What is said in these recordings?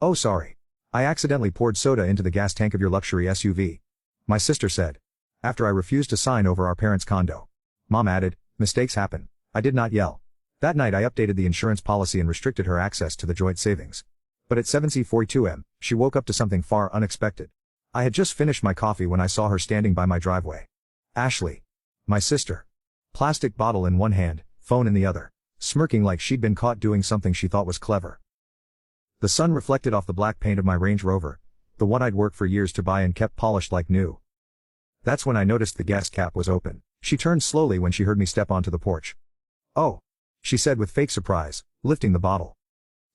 Oh, sorry. I accidentally poured soda into the gas tank of your luxury SUV. My sister said. After I refused to sign over our parents' condo. Mom added, mistakes happen. I did not yell. That night I updated the insurance policy and restricted her access to the joint savings. But at 7:42 am, she woke up to something far unexpected. I had just finished my coffee when I saw her standing by my driveway. Ashley. My sister. Plastic bottle in one hand, phone in the other. Smirking like she'd been caught doing something she thought was clever. The sun reflected off the black paint of my Range Rover, the one I'd worked for years to buy and kept polished like new. That's when I noticed the gas cap was open. She turned slowly when she heard me step onto the porch. Oh, she said with fake surprise, lifting the bottle.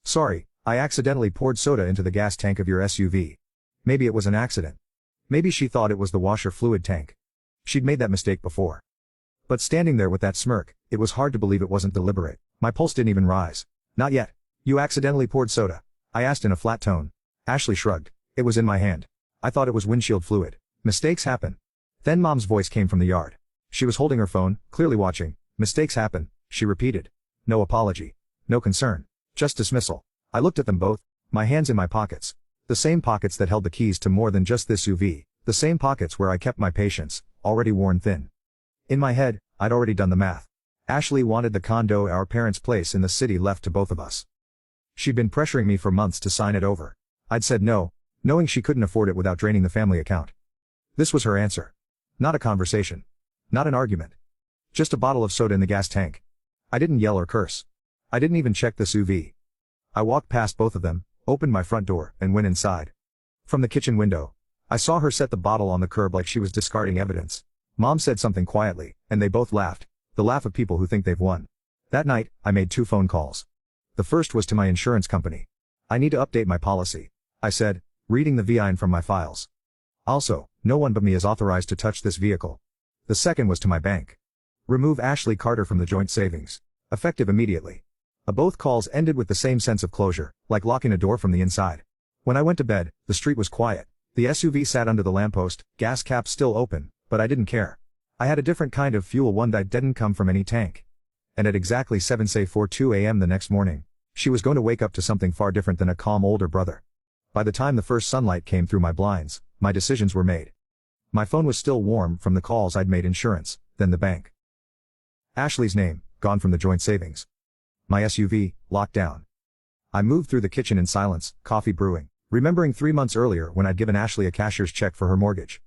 Sorry, I accidentally poured soda into the gas tank of your SUV. Maybe it was an accident. Maybe she thought it was the washer fluid tank. She'd made that mistake before. But standing there with that smirk, it was hard to believe it wasn't deliberate. My pulse didn't even rise. Not yet. You accidentally poured soda? I asked in a flat tone. Ashley shrugged. It was in my hand. I thought it was windshield fluid. Mistakes happen. Then Mom's voice came from the yard. She was holding her phone, clearly watching. Mistakes happen, she repeated. No apology. No concern. Just dismissal. I looked at them both, my hands in my pockets. The same pockets that held the keys to more than just this SUV. The same pockets where I kept my patience, already worn thin. In my head, I'd already done the math. Ashley wanted the condo our parents' place in the city left to both of us. She'd been pressuring me for months to sign it over. I'd said no, knowing she couldn't afford it without draining the family account. This was her answer. Not a conversation. Not an argument. Just a bottle of soda in the gas tank. I didn't yell or curse. I didn't even check the SUV. I walked past both of them, opened my front door, and went inside. From the kitchen window, I saw her set the bottle on the curb like she was discarding evidence. Mom said something quietly, and they both laughed, the laugh of people who think they've won. That night, I made 2 phone calls. The first was to my insurance company. I need to update my policy, I said, reading the VIN from my files. Also, no one but me is authorized to touch this vehicle. The second was to my bank. Remove Ashley Carter from the joint savings. Effective immediately. Both calls ended with the same sense of closure, like locking a door from the inside. When I went to bed, the street was quiet. The SUV sat under the lamppost, gas cap still open, but I didn't care. I had a different kind of fuel, one that didn't come from any tank. And at exactly 7:42 am the next morning, she was going to wake up to something far different than a calm older brother. By the time the first sunlight came through my blinds, my decisions were made. My phone was still warm from the calls I'd made, insurance, then the bank. Ashley's name, gone from the joint savings. My SUV, locked down. I moved through the kitchen in silence, coffee brewing, remembering 3 months earlier when I'd given Ashley a cashier's check for her mortgage.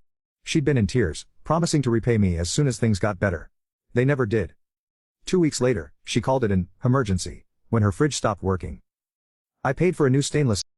She'd been in tears, promising to repay me as soon as things got better. They never did. 2 weeks later, she called it an emergency when her fridge stopped working. I paid for a new stainless